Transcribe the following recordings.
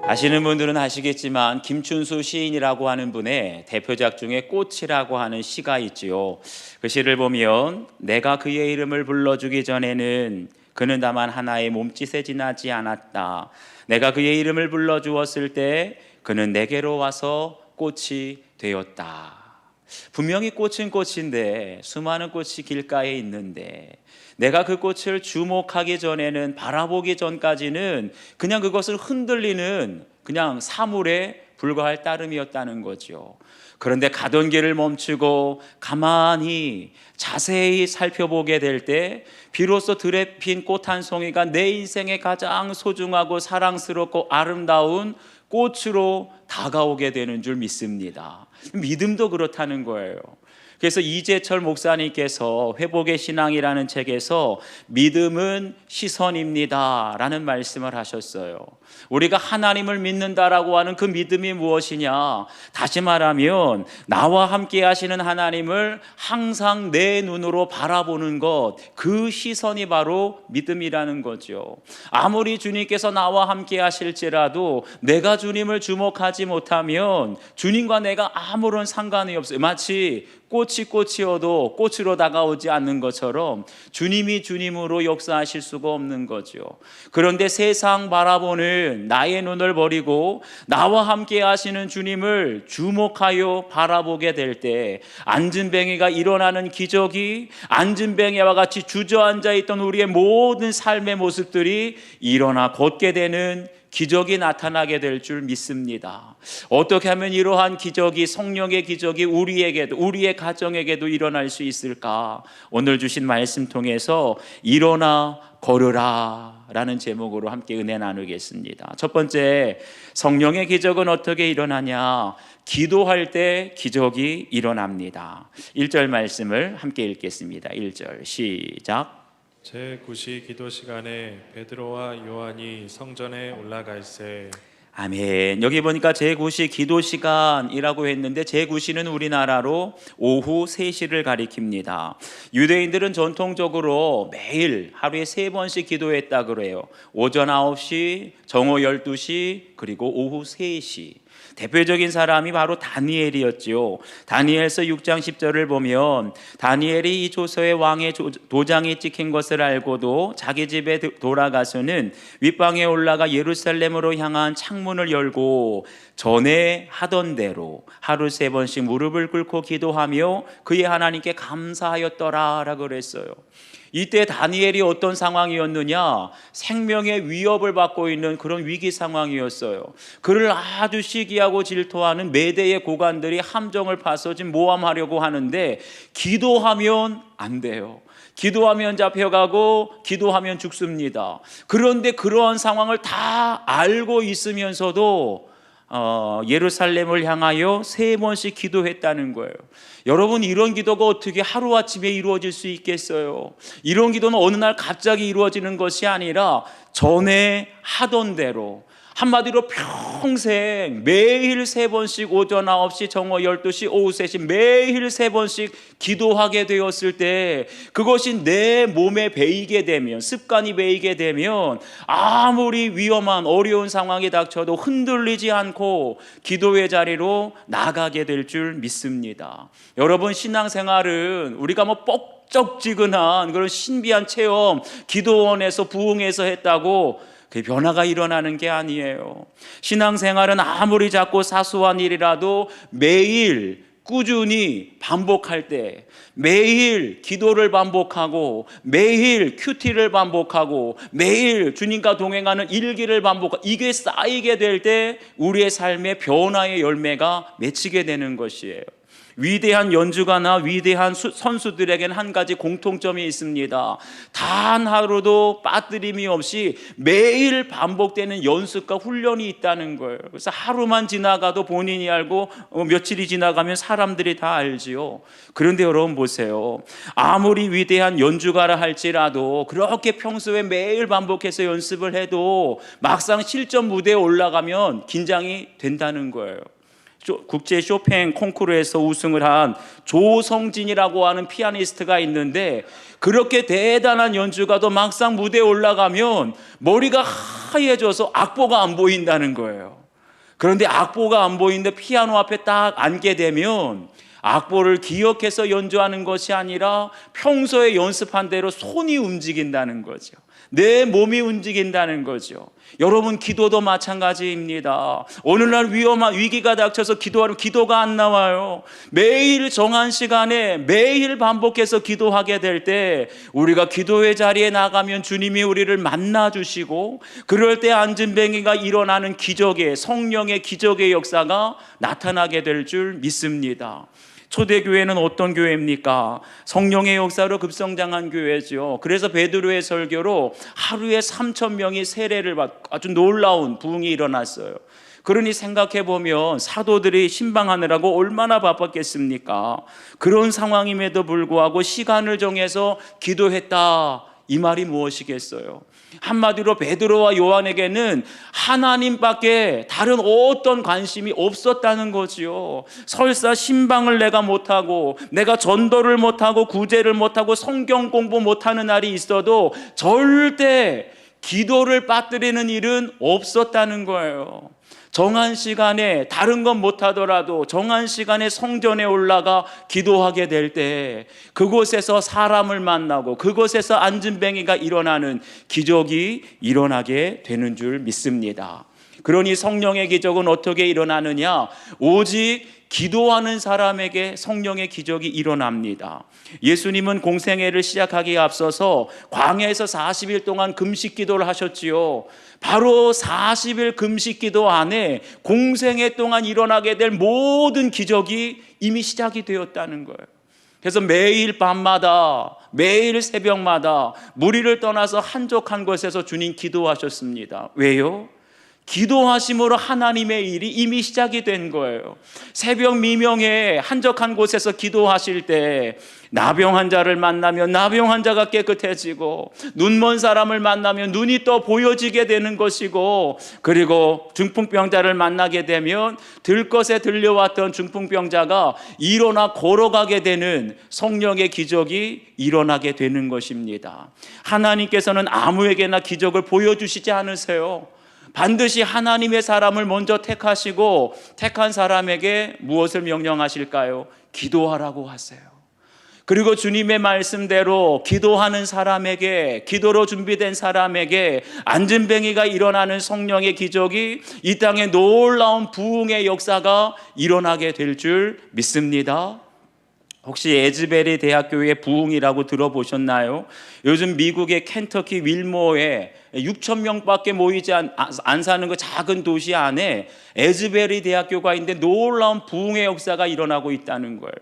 아시는 분들은 아시겠지만 김춘수 시인이라고 하는 분의 대표작 중에 꽃이라고 하는 시가 있지요. 그 시를 보면 내가 그의 이름을 불러주기 전에는 그는 다만 하나의 몸짓에 지나지 않았다. 내가 그의 이름을 불러주었을 때 그는 내게로 와서 꽃이 되었다. 분명히 꽃은 꽃인데 수많은 꽃이 길가에 있는데 내가 그 꽃을 주목하기 전에는, 바라보기 전까지는 그냥 그것을 흔들리는 그냥 사물에 불과할 따름이었다는 거죠. 그런데 가던 길을 멈추고 가만히 자세히 살펴보게 될 때 비로소 들에 핀 꽃 한 송이가 내 인생에 가장 소중하고 사랑스럽고 아름다운 꽃으로 다가오게 되는 줄 믿습니다. 믿음도 그렇다는 거예요. 그래서 이재철 목사님께서 회복의 신앙이라는 책에서 믿음은 시선입니다 라는 말씀을 하셨어요. 우리가 하나님을 믿는다라고 하는 그 믿음이 무엇이냐? 다시 말하면 나와 함께 하시는 하나님을 항상 내 눈으로 바라보는 것, 그 시선이 바로 믿음이라는 거죠. 아무리 주님께서 나와 함께 하실지라도 내가 주님을 주목하지 못하면 주님과 내가 아무런 상관이 없어요. 마치 꽃이 꽃이어도 꽃으로 다가오지 않는 것처럼 주님이 주님으로 역사하실 수가 없는 거죠. 그런데 세상 바라보는 나의 눈을 버리고 나와 함께 하시는 주님을 주목하여 바라보게 될 때 안진뱅이가 일어나는 기적이, 안진뱅이와 같이 주저앉아 있던 우리의 모든 삶의 모습들이 일어나 걷게 되는 기적이 나타나게 될 줄 믿습니다. 어떻게 하면 이러한 기적이, 성령의 기적이 우리에게도, 우리의 가정에게도 일어날 수 있을까? 오늘 주신 말씀 통해서 일어나 걸으라 라는 제목으로 함께 은혜 나누겠습니다. 첫 번째, 성령의 기적은 어떻게 일어나냐? 기도할 때 기적이 일어납니다. 1절 말씀을 함께 읽겠습니다. 1절 시작. 제9시 기도 시간에 베드로와 요한이 성전에 올라갈새. 아멘. 여기 보니까 제9시 기도 시간이라고 했는데 제9시는 우리나라로 오후 3시를 가리킵니다. 유대인들은 전통적으로 매일 하루에 3번씩 기도했다 그래요. 오전 9시, 정오 12시, 그리고 오후 3시. 대표적인 사람이 바로 다니엘이었지요. 다니엘서 6장 10절을 보면 다니엘이 이 조서에 왕의 도장이 찍힌 것을 알고도 자기 집에 돌아가서는 윗방에 올라가 예루살렘으로 향한 창문을 열고 전에 하던 대로 하루 3번씩 무릎을 꿇고 기도하며 그의 하나님께 감사하였더라 라고 그랬어요. 이때 다니엘이 어떤 상황이었느냐? 생명의 위협을 받고 있는 그런 위기 상황이었어요. 그를 아주 시기하고 질투하는 메대의 고관들이 함정을 파서 지금 모함하려고 하는데 기도하면 안 돼요. 기도하면 잡혀가고 기도하면 죽습니다. 그런데 그러한 상황을 다 알고 있으면서도 예루살렘을 향하여 3번씩 기도했다는 거예요. 여러분, 이런 기도가 어떻게 하루아침에 이루어질 수 있겠어요? 이런 기도는 어느 날 갑자기 이루어지는 것이 아니라 전에 하던 대로, 한마디로 평생 매일 3번씩 오전 9시, 정오 12시, 오후 3시 매일 3번씩 기도하게 되었을 때 그것이 내 몸에 배이게 되면, 습관이 배이게 되면 아무리 위험한 어려운 상황이 닥쳐도 흔들리지 않고 기도의 자리로 나가게 될 줄 믿습니다. 여러분, 신앙생활은 우리가 뻑적지근한 그런 신비한 체험, 기도원에서 부흥해서 했다고 그 변화가 일어나는 게 아니에요. 신앙생활은 아무리 작고 사소한 일이라도 매일 꾸준히 반복할 때, 매일 기도를 반복하고 매일 큐티를 반복하고 매일 주님과 동행하는 일기를 반복하고 이게 쌓이게 될 때 우리의 삶의 변화의 열매가 맺히게 되는 것이에요. 위대한 연주가나 위대한 선수들에게는 한 가지 공통점이 있습니다. 단 하루도 빠뜨림이 없이 매일 반복되는 연습과 훈련이 있다는 거예요. 그래서 하루만 지나가도 본인이 알고 며칠이 지나가면 사람들이 다 알지요. 그런데 여러분 보세요. 아무리 위대한 연주가라 할지라도 그렇게 평소에 매일 반복해서 연습을 해도 막상 실전 무대에 올라가면 긴장이 된다는 거예요. 국제 쇼팽 콩쿠르에서 우승을 한 조성진이라고 하는 피아니스트가 있는데, 그렇게 대단한 연주가도 막상 무대에 올라가면 머리가 하얘져서 악보가 안 보인다는 거예요. 그런데 악보가 안 보이는데 피아노 앞에 딱 앉게 되면 악보를 기억해서 연주하는 것이 아니라 평소에 연습한 대로 손이 움직인다는 거죠. 내 몸이 움직인다는 거죠. 여러분, 기도도 마찬가지입니다. 오늘날 위험한 위기가 닥쳐서 기도하면 기도가 안 나와요. 매일 정한 시간에 매일 반복해서 기도하게 될 때 우리가 기도의 자리에 나가면 주님이 우리를 만나 주시고, 그럴 때 안진뱅이가 일어나는 기적의, 성령의 기적의 역사가 나타나게 될 줄 믿습니다. 초대교회는 어떤 교회입니까? 성령의 역사로 급성장한 교회죠. 그래서 베드로의 설교로 하루에 3,000명이 세례를 받고 아주 놀라운 부흥이 일어났어요. 그러니 생각해 보면 사도들이 신방하느라고 얼마나 바빴겠습니까? 그런 상황임에도 불구하고 시간을 정해서 기도했다, 이 말이 무엇이겠어요? 한마디로 베드로와 요한에게는 하나님밖에 다른 어떤 관심이 없었다는 거지요. 설사 신방을 내가 못하고, 내가 전도를 못하고, 구제를 못하고, 성경 공부 못하는 날이 있어도 절대 기도를 빠뜨리는 일은 없었다는 거예요. 정한 시간에 다른 건 못하더라도 정한 시간에 성전에 올라가 기도하게 될 때 그곳에서 사람을 만나고 그곳에서 안진뱅이가 일어나는 기적이 일어나게 되는 줄 믿습니다. 그러니 성령의 기적은 어떻게 일어나느냐? 오직 기도하는 사람에게 성령의 기적이 일어납니다. 예수님은 공생애를 시작하기에 앞서서 광야에서 40일 동안 금식 기도를 하셨지요. 바로 40일 금식 기도 안에 공생애 동안 일어나게 될 모든 기적이 이미 시작이 되었다는 거예요. 그래서 매일 밤마다, 매일 새벽마다 무리를 떠나서 한적한 곳에서 주님 기도하셨습니다. 왜요? 기도하심으로 하나님의 일이 이미 시작이 된 거예요. 새벽 미명에 한적한 곳에서 기도하실 때 나병 환자를 만나면 나병 환자가 깨끗해지고, 눈먼 사람을 만나면 눈이 또 보여지게 되는 것이고, 그리고 중풍병자를 만나게 되면 들것에 들려왔던 중풍병자가 일어나 걸어가게 되는 성령의 기적이 일어나게 되는 것입니다. 하나님께서는 아무에게나 기적을 보여주시지 않으세요. 반드시 하나님의 사람을 먼저 택하시고 택한 사람에게 무엇을 명령하실까요? 기도하라고 하세요. 그리고 주님의 말씀대로 기도하는 사람에게, 기도로 준비된 사람에게 안진뱅이가 일어나는 성령의 기적이, 이 땅에 놀라운 부흥의 역사가 일어나게 될 줄 믿습니다. 혹시 에즈베리 대학교의 부흥이라고 들어보셨나요? 요즘 미국의 켄터키 윌모어에 6,000명밖에 모이지 안 사는 그 작은 도시 안에 에즈베리 대학교가 있는데 놀라운 부흥의 역사가 일어나고 있다는 거예요.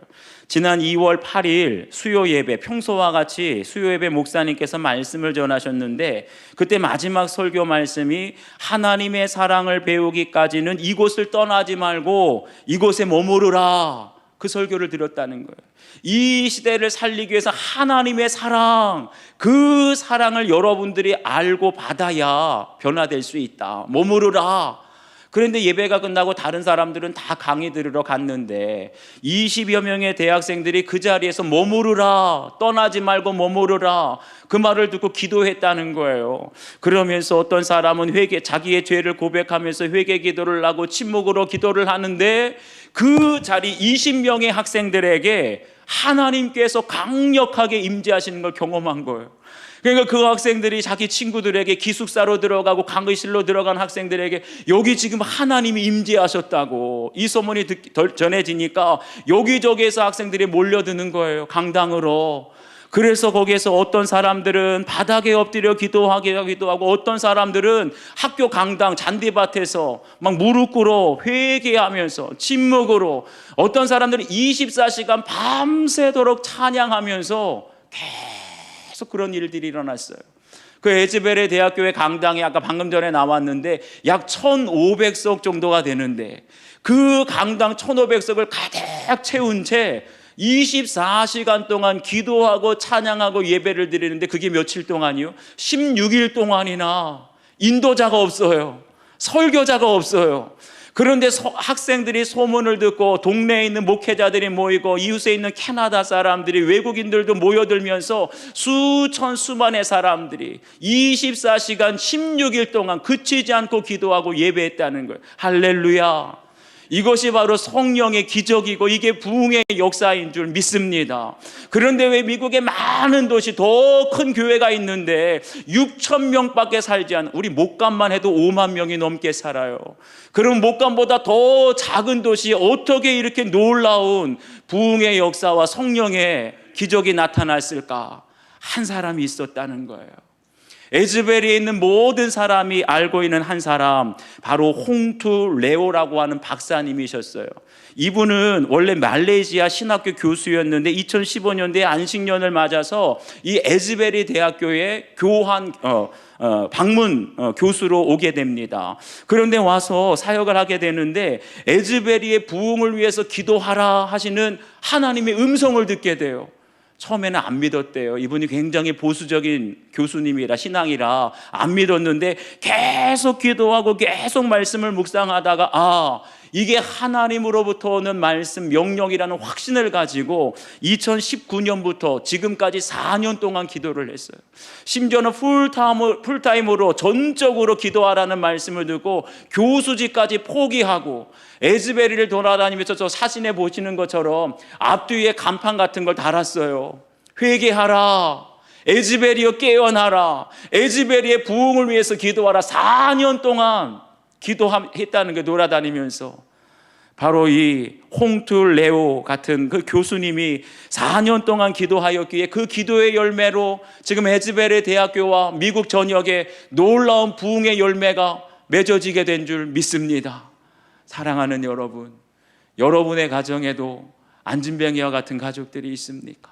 지난 2월 8일 수요 예배, 평소와 같이 수요 예배 목사님께서 말씀을 전하셨는데, 그때 마지막 설교 말씀이 하나님의 사랑을 배우기까지는 이곳을 떠나지 말고 이곳에 머무르라, 그 설교를 드렸다는 거예요. 이 시대를 살리기 위해서 하나님의 사랑, 그 사랑을 여러분들이 알고 받아야 변화될 수 있다. 머무르라. 그런데 예배가 끝나고 다른 사람들은 다 강의 들으러 갔는데 20여 명의 대학생들이 그 자리에서 머무르라, 떠나지 말고 머무르라, 그 말을 듣고 기도했다는 거예요. 그러면서 어떤 사람은 자기의 죄를 고백하면서 회개 기도를 하고 침묵으로 기도를 하는데, 그 자리 20명의 학생들에게 하나님께서 강력하게 임재하시는 걸 경험한 거예요. 그러니까 그 학생들이 자기 친구들에게, 기숙사로 들어가고 강의실로 들어간 학생들에게 여기 지금 하나님이 임재하셨다고 이 소문이 전해지니까 여기저기에서 학생들이 몰려드는 거예요, 강당으로. 그래서 거기에서 어떤 사람들은 바닥에 엎드려 기도하기도 하고, 어떤 사람들은 학교 강당 잔디밭에서 막 무릎 꿇어 회개하면서 침묵으로, 어떤 사람들은 24시간 밤새도록 찬양하면서 계속 그런 일들이 일어났어요. 그 에즈베레 대학교의 강당이 아까 방금 전에 나왔는데 약 1,500석 정도가 되는데, 그 강당 1,500석을 가득 채운 채 24시간 동안 기도하고 찬양하고 예배를 드리는데, 그게 며칠 동안이요? 16일 동안이나 인도자가 없어요. 설교자가 없어요. 그런데 학생들이 소문을 듣고 동네에 있는 목회자들이 모이고 이웃에 있는 캐나다 사람들이, 외국인들도 모여들면서 수만의 사람들이 24시간 16일 동안 그치지 않고 기도하고 예배했다는 거예요. 할렐루야. 이것이 바로 성령의 기적이고 이게 부흥의 역사인 줄 믿습니다. 그런데 왜 미국의 많은 도시, 더 큰 교회가 있는데 6천 명밖에 살지 않은, 우리 목감만 해도 5만 명이 넘게 살아요. 그럼 목감보다 더 작은 도시에 어떻게 이렇게 놀라운 부흥의 역사와 성령의 기적이 나타났을까? 한 사람이 있었다는 거예요. 에즈베리에 있는 모든 사람이 알고 있는 한 사람, 바로 홍투 레오라고 하는 박사님이셨어요. 이분은 원래 말레이시아 신학교 교수였는데 2015년도에 안식년을 맞아서 이 에즈베리 대학교에 방문 교수로 오게 됩니다. 그런데 와서 사역을 하게 되는데 에즈베리의 부흥을 위해서 기도하라 하시는 하나님의 음성을 듣게 돼요. 처음에는 안 믿었대요. 이분이 굉장히 보수적인 교수님이라, 신앙이라 안 믿었는데 계속 기도하고 계속 말씀을 묵상하다가 이게 하나님으로부터 오는 말씀, 명령이라는 확신을 가지고 2019년부터 지금까지 4년 동안 기도를 했어요. 심지어는 풀타임으로 전적으로 기도하라는 말씀을 듣고 교수직까지 포기하고 에즈베리를 돌아다니면서 저 사진에 보시는 것처럼 앞뒤에 간판 같은 걸 달았어요. 회개하라, 에즈베리여 깨어나라, 에즈베리의 부흥을 위해서 기도하라. 4년 동안 기도했다는 게, 돌아다니면서. 바로 이 홍투 레오 같은 그 교수님이 4년 동안 기도하였기에 그 기도의 열매로 지금 에즈베리 대학교와 미국 전역에 놀라운 부흥의 열매가 맺어지게 된 줄 믿습니다. 사랑하는 여러분, 여러분의 가정에도 안진뱅이와 같은 가족들이 있습니까?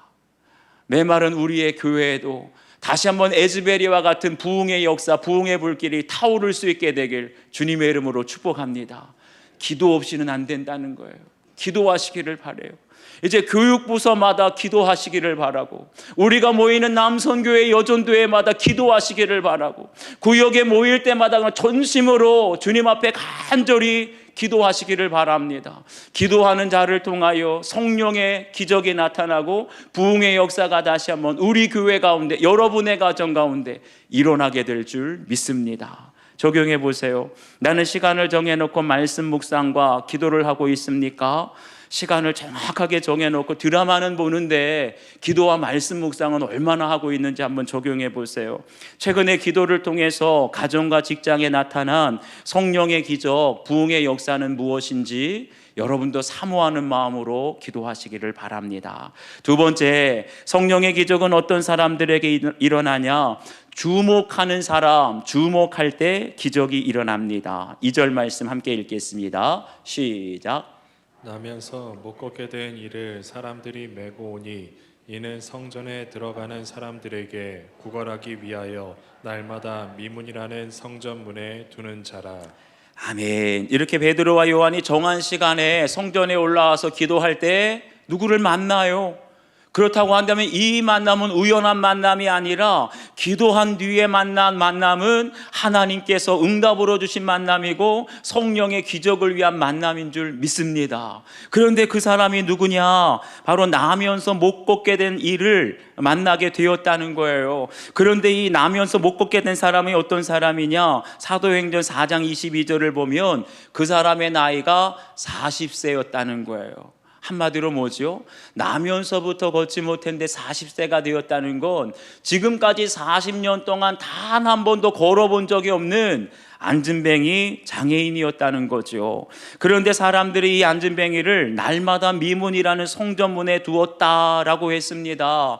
메마른 우리의 교회에도 다시 한번 에즈베리와 같은 부흥의 역사, 부흥의 불길이 타오를 수 있게 되길 주님의 이름으로 축복합니다. 기도 없이는 안 된다는 거예요. 기도하시기를 바라요. 이제 교육부서마다 기도하시기를 바라고, 우리가 모이는 남선교회, 여전교회마다 기도하시기를 바라고, 구역에 모일 때마다 전심으로 주님 앞에 간절히 기도하시기를 바랍니다. 기도하는 자를 통하여 성령의 기적이 나타나고 부흥의 역사가 다시 한번 우리 교회 가운데, 여러분의 가정 가운데 일어나게 될 줄 믿습니다. 적용해 보세요. 나는 시간을 정해놓고 말씀 묵상과 기도를 하고 있습니까? 시간을 정확하게 정해놓고 드라마는 보는데 기도와 말씀 묵상은 얼마나 하고 있는지 한번 적용해 보세요. 최근에 기도를 통해서 가정과 직장에 나타난 성령의 기적, 부흥의 역사는 무엇인지 여러분도 사모하는 마음으로 기도하시기를 바랍니다. 두 번째, 성령의 기적은 어떤 사람들에게 일어나냐? 주목하는 사람, 주목할 때 기적이 일어납니다. 2절 말씀 함께 읽겠습니다. 시작. 나면서 못 걷게 된 이를 사람들이 메고 오니 이는 성전에 들어가는 사람들에게 구걸하기 위하여 날마다 미문이라는 성전문에 두는 자라. 아멘. 이렇게 베드로와 요한이 정한 시간에 성전에 올라와서 기도할 때 누구를 만나요? 그렇다고 한다면 이 만남은 우연한 만남이 아니라 기도한 뒤에 만난 만남은 하나님께서 응답으로 주신 만남이고 성령의 기적을 위한 만남인 줄 믿습니다. 그런데 그 사람이 누구냐? 바로 나면서 못 걷게 된 이를 만나게 되었다는 거예요. 그런데 이 나면서 못 걷게 된 사람이 어떤 사람이냐? 사도행전 4장 22절을 보면 그 사람의 나이가 40세였다는 거예요. 한마디로 뭐죠? 나면서부터 걷지 못했는데 40세가 되었다는 건 지금까지 40년 동안 단 한 번도 걸어본 적이 없는 안진뱅이 장애인이었다는 거죠. 그런데 사람들이 이 안진뱅이를 날마다 미문이라는 성전문에 두었다라고 했습니다.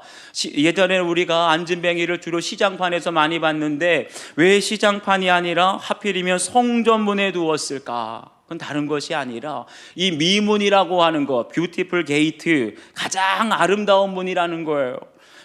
예전에 우리가 안진뱅이를 주로 시장판에서 많이 봤는데 왜 시장판이 아니라 하필이면 성전문에 두었을까? 그건 다른 것이 아니라 이 미문이라고 하는 것, 뷰티풀 게이트, 가장 아름다운 문이라는 거예요.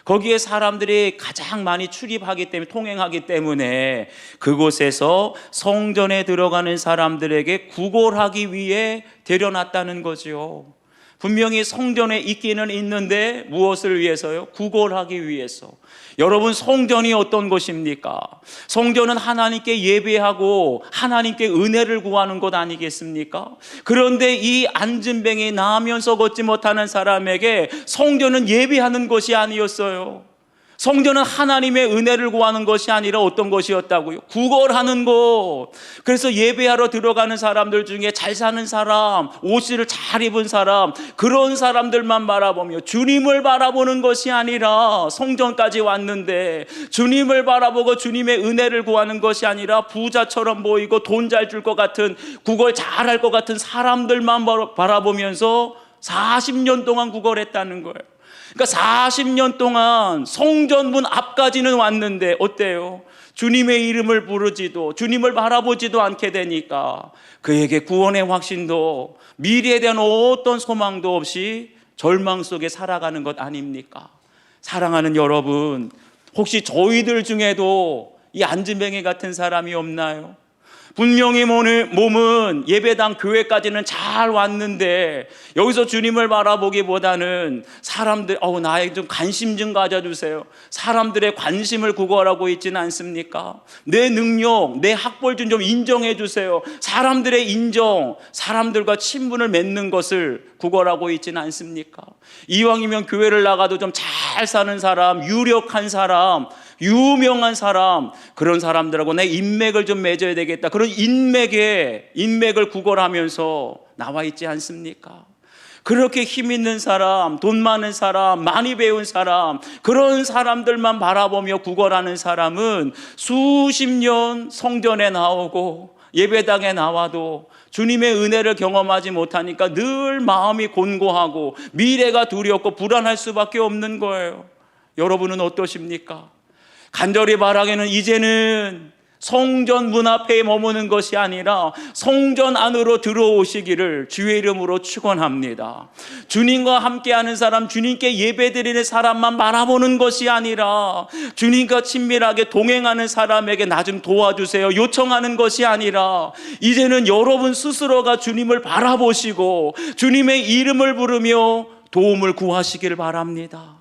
거기에 사람들이 가장 많이 출입하기 때문에, 통행하기 때문에 그곳에서 성전에 들어가는 사람들에게 구걸하기 위해 데려놨다는 거죠. 분명히 성전에 있기는 있는데 무엇을 위해서요? 구걸하기 위해서. 여러분, 성전이 어떤 곳입니까? 성전은 하나님께 예배하고 하나님께 은혜를 구하는 곳 아니겠습니까? 그런데 이 안진뱅이 나면서 걷지 못하는 사람에게 성전은 예배하는 것이 아니었어요. 성전은 하나님의 은혜를 구하는 것이 아니라 어떤 것이었다고요? 구걸하는 곳. 그래서 예배하러 들어가는 사람들 중에 잘 사는 사람, 옷을 잘 입은 사람, 그런 사람들만 바라보며 주님을 바라보는 것이 아니라, 성전까지 왔는데 주님을 바라보고 주님의 은혜를 구하는 것이 아니라 부자처럼 보이고 돈 잘 줄 것 같은, 구걸 잘할 것 같은 사람들만 바라보면서 40년 동안 구걸했다는 거예요. 그러니까 40년 동안 성전문 앞까지는 왔는데 어때요? 주님의 이름을 부르지도 주님을 바라보지도 않게 되니까 그에게 구원의 확신도 미래에 대한 어떤 소망도 없이 절망 속에 살아가는 것 아닙니까? 사랑하는 여러분, 혹시 저희들 중에도 이 안진뱅이 같은 사람이 없나요? 분명히 몸은 예배당 교회까지는 잘 왔는데 여기서 주님을 바라보기보다는 사람들, 나에게 좀 관심 좀 가져주세요. 사람들의 관심을 구걸하고 있지는 않습니까? 내 능력, 내 학벌 좀 인정해 주세요. 사람들의 인정, 사람들과 친분을 맺는 것을 구걸하고 있지는 않습니까? 이왕이면 교회를 나가도 좀 잘 사는 사람, 유력한 사람, 유명한 사람, 그런 사람들하고 내 인맥을 좀 맺어야 되겠다. 그런 인맥을 구걸하면서 나와 있지 않습니까? 그렇게 힘 있는 사람, 돈 많은 사람, 많이 배운 사람, 그런 사람들만 바라보며 구걸하는 사람은 수십 년 성전에 나오고 예배당에 나와도 주님의 은혜를 경험하지 못하니까 늘 마음이 곤고하고 미래가 두렵고 불안할 수밖에 없는 거예요. 여러분은 어떠십니까? 간절히 바라기는 이제는 성전 문 앞에 머무는 것이 아니라 성전 안으로 들어오시기를 주의 이름으로 축원합니다. 주님과 함께하는 사람, 주님께 예배드리는 사람만 바라보는 것이 아니라 주님과 친밀하게 동행하는 사람에게 나 좀 도와주세요 요청하는 것이 아니라 이제는 여러분 스스로가 주님을 바라보시고 주님의 이름을 부르며 도움을 구하시길 바랍니다.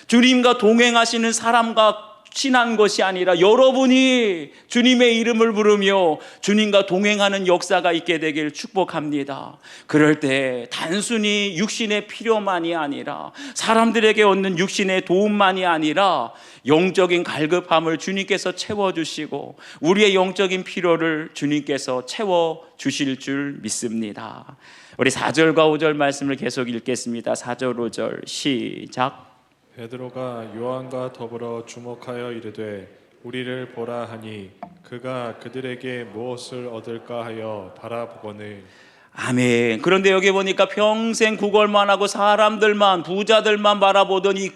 주님과 동행하시는 사람과 친한 것이 아니라 여러분이 주님의 이름을 부르며 주님과 동행하는 역사가 있게 되길 축복합니다. 그럴 때 단순히 육신의 필요만이 아니라 사람들에게 얻는 육신의 도움만이 아니라 영적인 갈급함을 주님께서 채워주시고 우리의 영적인 필요를 주님께서 채워주실 줄 믿습니다. 우리 4절과 5절 말씀을 계속 읽겠습니다. 4절 5절 시작. 베드로가 요한과 더불어 주목하여 이르되 우리를 보라 하니 그가 그들에게 무엇을 얻을까 하여 바라보거늘. 아멘. 그런데 여기 보니까 평생 구걸만 하고 사람들만, 부자들만 바라보던 이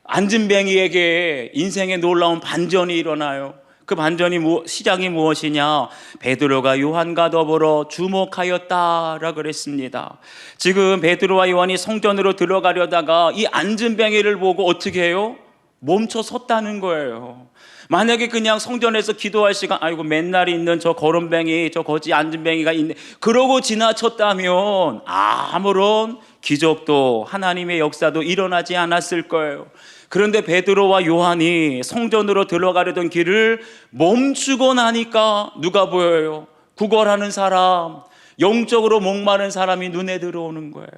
안진뱅이에게 인생의 놀라운 반전이 일어나요. 그 반전이 시작이 무엇이냐? 베드로가 요한과 더불어 주목하였다라 그랬습니다. 지금 베드로와 요한이 성전으로 들어가려다가 이 안진뱅이를 보고 어떻게 해요? 멈춰 섰다는 거예요. 만약에 그냥 성전에서 기도할 시간, 아이고 맨날 있는 저 거름뱅이, 저 거지 안진뱅이가 있네, 그러고 지나쳤다면 아무런 기적도 하나님의 역사도 일어나지 않았을 거예요. 그런데 베드로와 요한이 성전으로 들어가려던 길을 멈추고 나니까 누가 보여요? 구걸하는 사람, 영적으로 목마른 사람이 눈에 들어오는 거예요.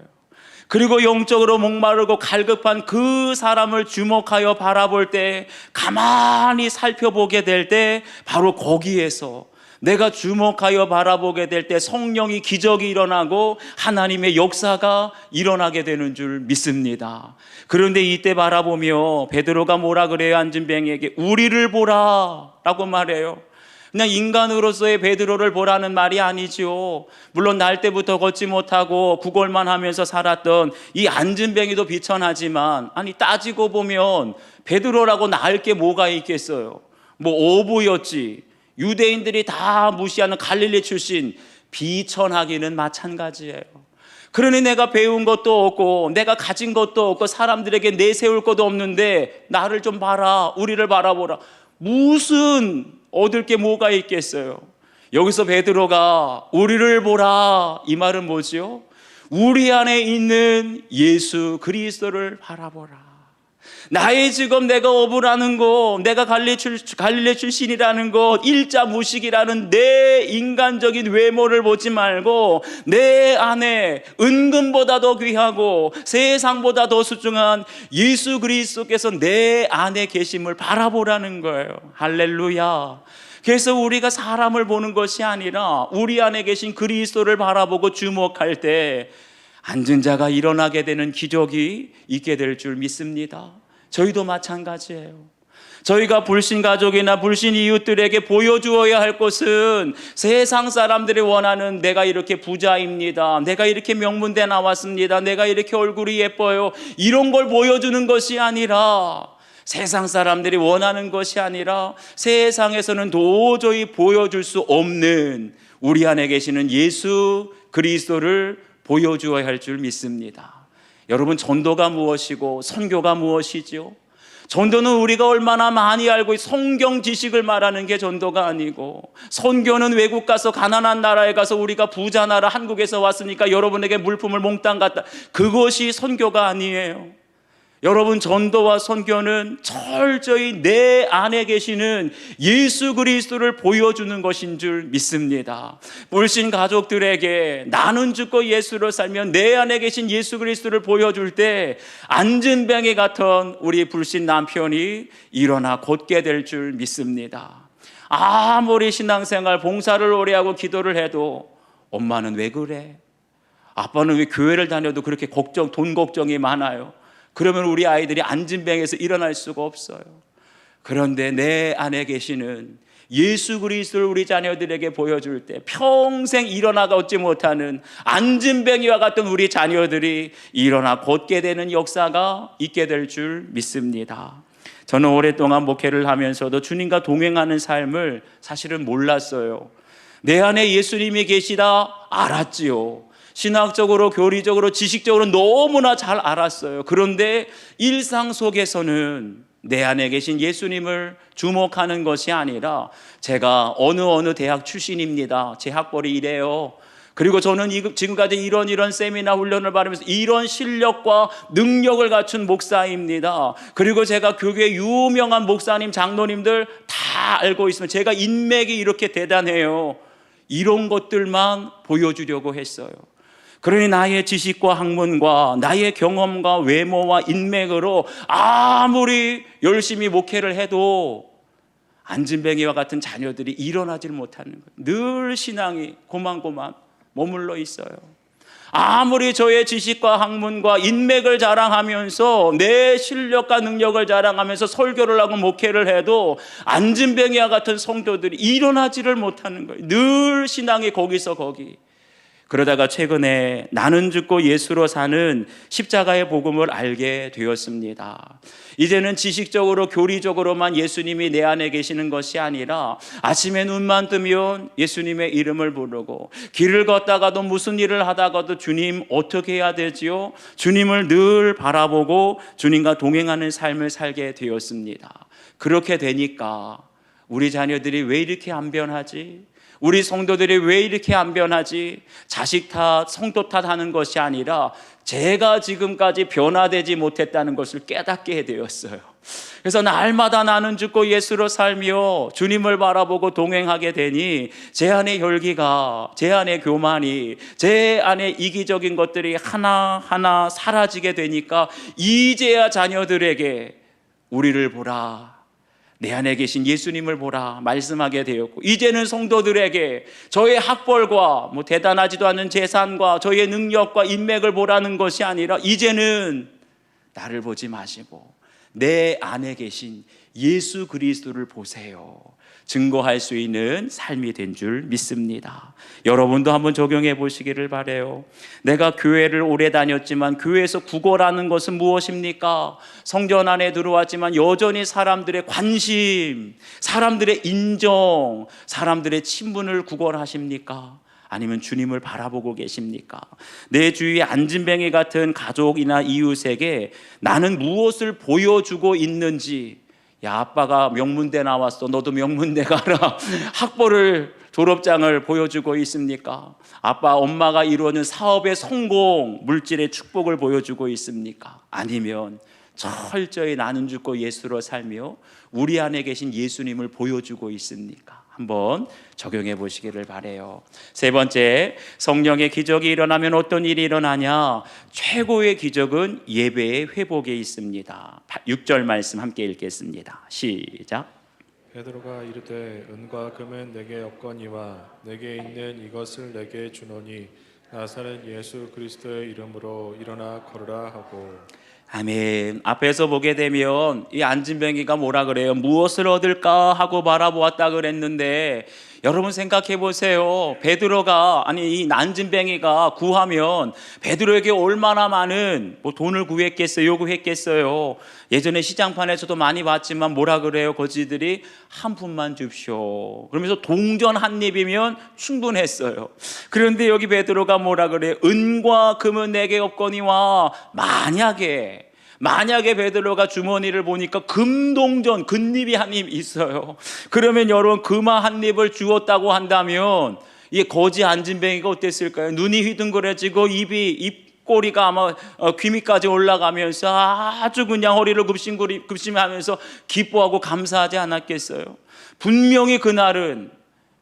그리고 영적으로 목마르고 갈급한 그 사람을 주목하여 바라볼 때, 가만히 살펴보게 될 때 바로 거기에서 내가 주목하여 바라보게 될 때 성령이 기적이 일어나고 하나님의 역사가 일어나게 되는 줄 믿습니다. 그런데 이때 바라보며 베드로가 뭐라 그래요? 안진뱅이에게 우리를 보라 라고 말해요. 그냥 인간으로서의 베드로를 보라는 말이 아니죠. 물론 날 때부터 걷지 못하고 구걸만 하면서 살았던 이 안진뱅이도 비천하지만, 아니 따지고 보면 베드로라고 나을 게 뭐가 있겠어요? 뭐 어부였지, 유대인들이 다 무시하는 갈릴리 출신, 비천하기는 마찬가지예요. 그러니 내가 배운 것도 없고 내가 가진 것도 없고 사람들에게 내세울 것도 없는데 나를 좀 봐라, 우리를 바라보라. 무슨 얻을 게 뭐가 있겠어요? 여기서 베드로가 우리를 보라, 이 말은 뭐죠? 우리 안에 있는 예수 그리스도를 바라보라. 나의 지금 내가 어부라는 것, 내가 갈릴레 출신이라는 것, 일자 무식이라는 내 인간적인 외모를 보지 말고 내 안에 은금보다 더 귀하고 세상보다 더 소중한 예수 그리스도께서 내 안에 계심을 바라보라는 거예요. 할렐루야. 그래서 우리가 사람을 보는 것이 아니라 우리 안에 계신 그리스도를 바라보고 주목할 때 앉은 자가 일어나게 되는 기적이 있게 될 줄 믿습니다. 저희도 마찬가지예요. 저희가 불신 가족이나 불신 이웃들에게 보여주어야 할 것은 세상 사람들이 원하는 내가 이렇게 부자입니다, 내가 이렇게 명문대 나왔습니다, 내가 이렇게 얼굴이 예뻐요, 이런 걸 보여주는 것이 아니라, 세상 사람들이 원하는 것이 아니라 세상에서는 도저히 보여줄 수 없는 우리 안에 계시는 예수 그리스도를 보여주어야 할 줄 믿습니다. 여러분, 전도가 무엇이고 선교가 무엇이죠? 전도는 우리가 얼마나 많이 알고 성경 지식을 말하는 게 전도가 아니고, 선교는 외국 가서 가난한 나라에 가서 우리가 부자 나라 한국에서 왔으니까 여러분에게 물품을 몽땅 갖다, 그것이 선교가 아니에요. 여러분, 전도와 선교는 철저히 내 안에 계시는 예수 그리스도를 보여주는 것인 줄 믿습니다. 불신 가족들에게 나는 죽고 예수로 살면 내 안에 계신 예수 그리스도를 보여줄 때 안진뱅이 같은 우리 불신 남편이 일어나 곧게 될 줄 믿습니다. 아무리 신앙생활 봉사를 오래 하고 기도를 해도 엄마는 왜 그래? 아빠는 왜 교회를 다녀도 그렇게 돈 걱정이 많아요? 그러면 우리 아이들이 안진뱅에서 일어날 수가 없어요. 그런데 내 안에 계시는 예수 그리스도를 우리 자녀들에게 보여줄 때 평생 일어나가 얻지 못하는 안진뱅이와 같은 우리 자녀들이 일어나 곧게 되는 역사가 있게 될 줄 믿습니다. 저는 오랫동안 목회를 하면서도 주님과 동행하는 삶을 사실은 몰랐어요. 내 안에 예수님이 계시다 알았지요. 신학적으로, 교리적으로, 지식적으로 너무나 잘 알았어요. 그런데 일상 속에서는 내 안에 계신 예수님을 주목하는 것이 아니라, 제가 어느 대학 출신입니다, 제 학벌이 이래요, 그리고 저는 지금까지 이런 세미나 훈련을 받으면서 이런 실력과 능력을 갖춘 목사입니다, 그리고 제가 교회 유명한 목사님, 장로님들 다 알고 있으면 제가 인맥이 이렇게 대단해요, 이런 것들만 보여주려고 했어요. 그러니 나의 지식과 학문과 나의 경험과 외모와 인맥으로 아무리 열심히 목회를 해도 안진뱅이와 같은 자녀들이 일어나질 못하는 거예요. 늘 신앙이 고만고만 머물러 있어요. 아무리 저의 지식과 학문과 인맥을 자랑하면서 내 실력과 능력을 자랑하면서 설교를 하고 목회를 해도 안진뱅이와 같은 성도들이 일어나지를 못하는 거예요. 늘 신앙이 거기서 거기. 그러다가 최근에 나는 죽고 예수로 사는 십자가의 복음을 알게 되었습니다. 이제는 지식적으로 교리적으로만 예수님이 내 안에 계시는 것이 아니라 아침에 눈만 뜨면 예수님의 이름을 부르고, 길을 걷다가도 무슨 일을 하다가도 주님 어떻게 해야 되지요? 주님을 늘 바라보고 주님과 동행하는 삶을 살게 되었습니다. 그렇게 되니까 우리 자녀들이 왜 이렇게 안 변하지? 우리 성도들이 왜 이렇게 안 변하지? 자식 탓, 성도 탓하는 것이 아니라 제가 지금까지 변화되지 못했다는 것을 깨닫게 되었어요. 그래서 날마다 나는 죽고 예수로 살며 주님을 바라보고 동행하게 되니 제 안의 혈기가, 제 안의 교만이, 제 안의 이기적인 것들이 하나하나 사라지게 되니까 이제야 자녀들에게 우리를 보라, 내 안에 계신 예수님을 보라 말씀하게 되었고, 이제는 성도들에게 저의 학벌과 대단하지도 않은 재산과 저의 능력과 인맥을 보라는 것이 아니라, 이제는 나를 보지 마시고 내 안에 계신 예수 그리스도를 보세요, 증거할 수 있는 삶이 된 줄 믿습니다. 여러분도 한번 적용해 보시기를 바라요. 내가 교회를 오래 다녔지만 교회에서 구걸하는 것은 무엇입니까? 성전 안에 들어왔지만 여전히 사람들의 관심, 사람들의 인정, 사람들의 친분을 구걸하십니까? 아니면 주님을 바라보고 계십니까? 내 주위에 안진뱅이 같은 가족이나 이웃에게 나는 무엇을 보여주고 있는지, 야, 아빠가 명문대 나왔어, 너도 명문대 가라, 학벌을 졸업장을 보여주고 있습니까? 아빠, 엄마가 이루어낸 사업의 성공, 물질의 축복을 보여주고 있습니까? 아니면 철저히 나는 죽고 예수로 살며 우리 안에 계신 예수님을 보여주고 있습니까? 한번 적용해 보시기를 바라요. 세 번째, 성령의 기적이 일어나면 어떤 일이 일어나냐? 최고의 기적은 예배의 회복에 있습니다. 6절 말씀 함께 읽겠습니다. 시작. 베드로가 이르되 은과 금은 내게 없거니와 내게 있는 이것을 내게 주노니 나사렛 예수 그리스도의 이름으로 일어나 걸으라 하고. 아멘. 앞에서 보게 되면 이 안진뱅이가 뭐라 그래요? 무엇을 얻을까 하고 바라보았다 그랬는데, 여러분 생각해 보세요. 베드로가, 아니 이 안진뱅이가 구하면 베드로에게 얼마나 많은 돈을 구했겠어요? 요구했겠어요? 예전에 시장판에서도 많이 봤지만 뭐라 그래요? 거지들이 한 푼만 줍쇼. 그러면서 동전 한 입이면 충분했어요. 그런데 여기 베드로가 뭐라 그래요? 은과 금은 내게 없거니와, 만약에 베드로가 주머니를 보니까 금동전, 금입이 한 입 있어요. 그러면 여러분 금 한 입을 주었다고 한다면 이 거지 안진뱅이가 어땠을까요? 눈이 휘둥그레지고 입꼬리가 아마 귀 밑까지 올라가면서 아주 그냥 허리를 굽심하면서 기뻐하고 감사하지 않았겠어요? 분명히 그날은,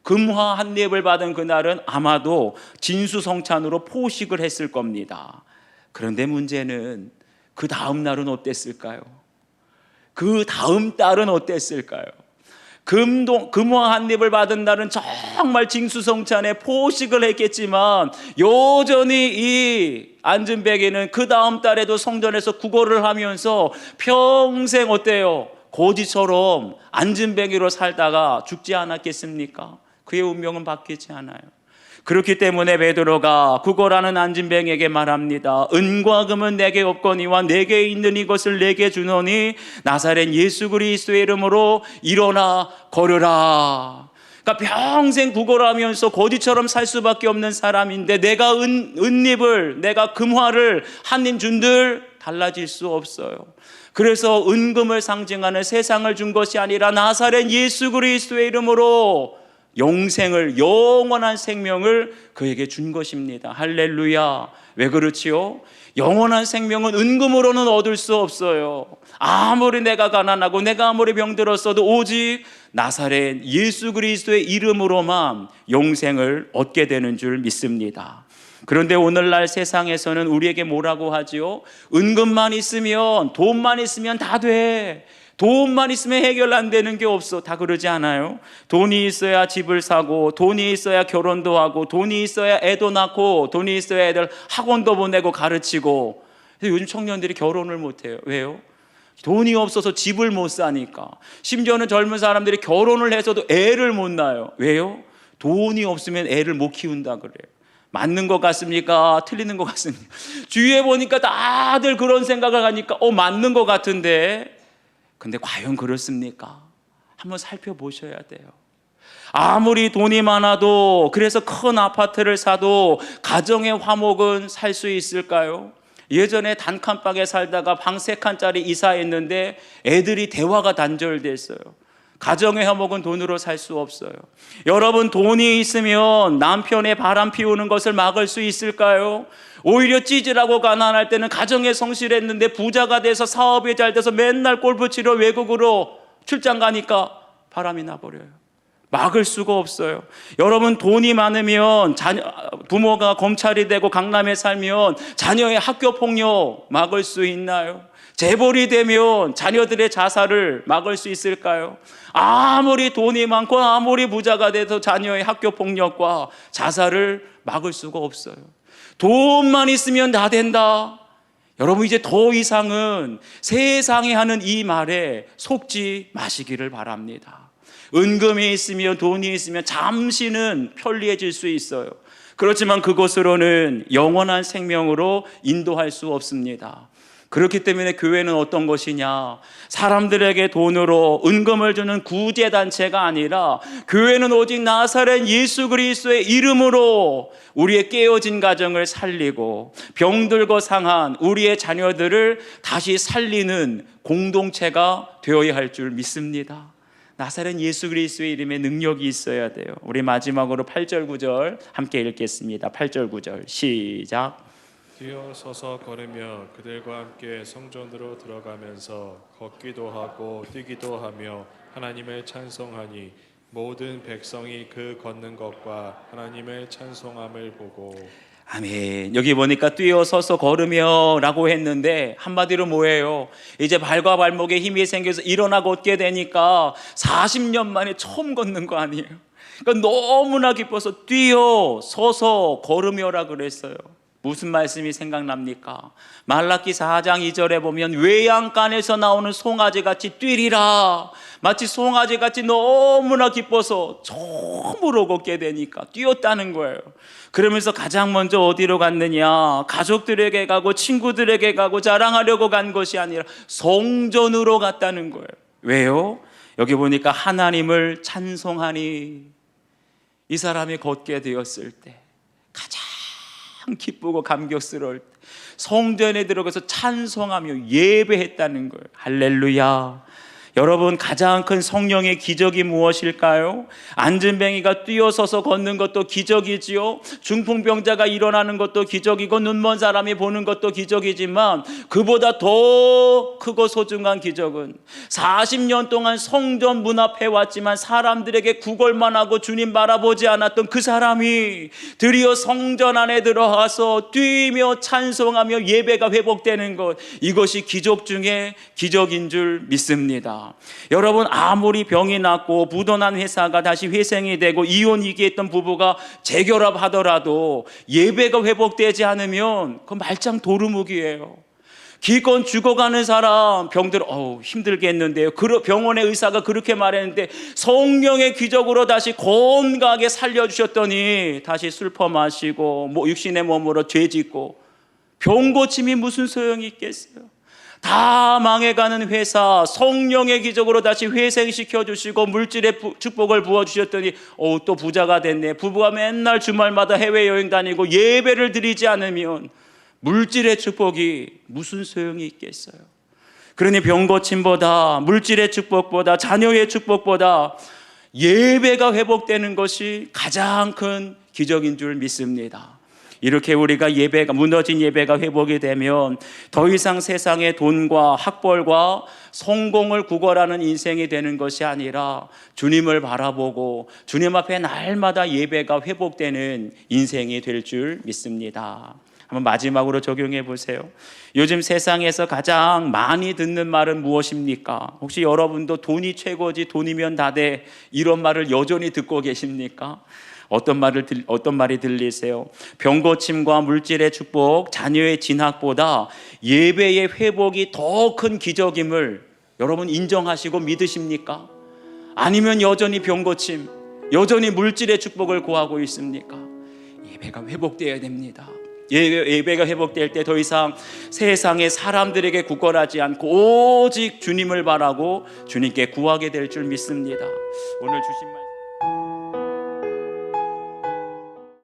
금화 한 입을 받은 그날은 아마도 진수성찬으로 포식을 했을 겁니다. 그런데 문제는 그 다음 날은 어땠을까요? 그 다음 달은 어땠을까요? 금화 한 입을 받은 날은 정말 징수성찬에 포식을 했겠지만 여전히 이 안진뱅이는 그 다음 달에도 성전에서 구걸을 하면서 평생 어때요? 거지처럼 안진뱅이로 살다가 죽지 않았겠습니까? 그의 운명은 바뀌지 않아요. 그렇기 때문에 베드로가 구걸하는 안진뱅이에게 말합니다. 은과 금은 내게 없거니와 내게 있는 이것을 내게 주노니 나사렛 예수 그리스도의 이름으로 일어나 걸으라. 그러니까 평생 구걸하면서 거지처럼 살 수밖에 없는 사람인데 내가 은잎을, 내가 금화를 한 입 준들 달라질 수 없어요. 그래서 은금을 상징하는 세상을 준 것이 아니라 나사렛 예수 그리스도의 이름으로 영생을, 영원한 생명을 그에게 준 것입니다. 할렐루야. 왜 그렇지요? 영원한 생명은 은금으로는 얻을 수 없어요. 아무리 내가 가난하고 내가 아무리 병들었어도 오직 나사렛 예수 그리스도의 이름으로만 영생을 얻게 되는 줄 믿습니다. 그런데 오늘날 세상에서는 우리에게 뭐라고 하지요? 은금만 있으면, 돈만 있으면 다 돼. 돈만 있으면 해결 안 되는 게 없어. 다 그러지 않아요? 돈이 있어야 집을 사고, 돈이 있어야 결혼도 하고, 돈이 있어야 애도 낳고, 돈이 있어야 애들 학원도 보내고 가르치고. 요즘 청년들이 결혼을 못 해요. 왜요? 돈이 없어서 집을 못 사니까. 심지어는 젊은 사람들이 결혼을 해서도 애를 못 낳아요. 왜요? 돈이 없으면 애를 못 키운다 그래요. 맞는 것 같습니까? 틀리는 것 같습니까? 주위에 보니까 다들 그런 생각을 하니까 맞는 것 같은데, 근데 과연 그렇습니까? 한번 살펴보셔야 돼요. 아무리 돈이 많아도, 그래서 큰 아파트를 사도 가정의 화목은 살 수 있을까요? 예전에 단칸방에 살다가 방 3칸짜리 이사했는데 애들이 대화가 단절됐어요. 가정의 화목은 돈으로 살 수 없어요. 여러분, 돈이 있으면 남편의 바람 피우는 것을 막을 수 있을까요? 오히려 찌질하고 가난할 때는 가정에 성실했는데 부자가 돼서 사업이 잘 돼서 맨날 골프 치러 외국으로 출장 가니까 바람이 나버려요. 막을 수가 없어요. 여러분, 돈이 많으면 부모가 검찰이 되고 강남에 살면 자녀의 학교 폭력 막을 수 있나요? 재벌이 되면 자녀들의 자살을 막을 수 있을까요? 아무리 돈이 많고 아무리 부자가 돼서 자녀의 학교 폭력과 자살을 막을 수가 없어요. 돈만 있으면 다 된다. 여러분, 이제 더 이상은 세상이 하는 이 말에 속지 마시기를 바랍니다. 은금이 있으면, 돈이 있으면 잠시는 편리해질 수 있어요. 그렇지만 그것으로는 영원한 생명으로 인도할 수 없습니다. 그렇기 때문에 교회는 어떤 것이냐? 사람들에게 돈으로 은금을 주는 구제단체가 아니라 교회는 오직 나사렛 예수 그리스도의 이름으로 우리의 깨어진 가정을 살리고 병들고 상한 우리의 자녀들을 다시 살리는 공동체가 되어야 할 줄 믿습니다. 나사렛 예수 그리스도의 이름에 능력이 있어야 돼요. 우리 마지막으로 8절 9절 함께 읽겠습니다. 8절 9절 시작. 뛰어 서서 걸으며 그들과 함께 성전으로 들어가면서 걷기도 하고 뛰기도 하며 하나님을 찬송하니 모든 백성이 그 걷는 것과 하나님을 찬송함을 보고. 아멘. 여기 보니까 뛰어서서 걸으며 라고 했는데 한마디로 뭐예요? 이제 발과 발목에 힘이 생겨서 일어나 걷게 되니까 40년 만에 처음 걷는 거 아니에요? 그러니까 너무나 기뻐서 뛰어서서 걸으며라 그랬어요. 무슨 말씀이 생각납니까? 말라기 4장 2절에 보면 외양간에서 나오는 송아지같이 뛰리라. 마치 송아지같이 너무나 기뻐서 처음으로 걷게 되니까 뛰었다는 거예요. 그러면서 가장 먼저 어디로 갔느냐? 가족들에게 가고 친구들에게 가고 자랑하려고 간 것이 아니라 성전으로 갔다는 거예요. 왜요? 여기 보니까 하나님을 찬송하니, 이 사람이 걷게 되었을 때 가장 기쁘고 감격스러울 때 성전에 들어가서 찬송하며 예배했다는 거예요. 할렐루야. 여러분, 가장 큰 성령의 기적이 무엇일까요? 안진뱅이가 뛰어서서 걷는 것도 기적이지요. 중풍병자가 일어나는 것도 기적이고 눈먼 사람이 보는 것도 기적이지만 그보다 더 크고 소중한 기적은 40년 동안 성전 문 앞에 왔지만 사람들에게 구걸만 하고 주님 바라보지 않았던 그 사람이 드디어 성전 안에 들어가서 뛰며 찬송하며 예배가 회복되는 것, 이것이 기적 중에 기적인 줄 믿습니다. 여러분, 아무리 병이 낫고 부도난 회사가 다시 회생이 되고 이혼 위기했던 부부가 재결합하더라도 예배가 회복되지 않으면 그 말짱 도루묵이에요. 기껏 죽어가는 사람 병들 힘들겠는데요. 병원의 의사가 그렇게 말했는데 성령의 기적으로 다시 건강하게 살려주셨더니 다시 술 퍼마시고 육신의 몸으로 죄 짓고 병 고침이 무슨 소용이 있겠어요? 다 망해가는 회사 성령의 기적으로 다시 회생시켜 주시고 물질의 축복을 부어주셨더니 또 부자가 됐네. 부부가 맨날 주말마다 해외여행 다니고 예배를 드리지 않으면 물질의 축복이 무슨 소용이 있겠어요? 그러니 병 고침보다 물질의 축복보다 자녀의 축복보다 예배가 회복되는 것이 가장 큰 기적인 줄 믿습니다. 이렇게 우리가 무너진 예배가 회복이 되면 더 이상 세상의 돈과 학벌과 성공을 구걸하는 인생이 되는 것이 아니라 주님을 바라보고 주님 앞에 날마다 예배가 회복되는 인생이 될 줄 믿습니다. 한번 마지막으로 적용해 보세요. 요즘 세상에서 가장 많이 듣는 말은 무엇입니까? 혹시 여러분도 돈이 최고지, 돈이면 다 돼, 이런 말을 여전히 듣고 계십니까? 어떤 말이 들리세요? 병 고침과 물질의 축복, 자녀의 진학보다 예배의 회복이 더 큰 기적임을 여러분 인정하시고 믿으십니까? 아니면 여전히 병 고침, 여전히 물질의 축복을 구하고 있습니까? 예배가 회복되어야 됩니다. 예배가 회복될 때 더 이상 세상의 사람들에게 구걸하지 않고 오직 주님을 바라고 주님께 구하게 될 줄 믿습니다. 오늘 주신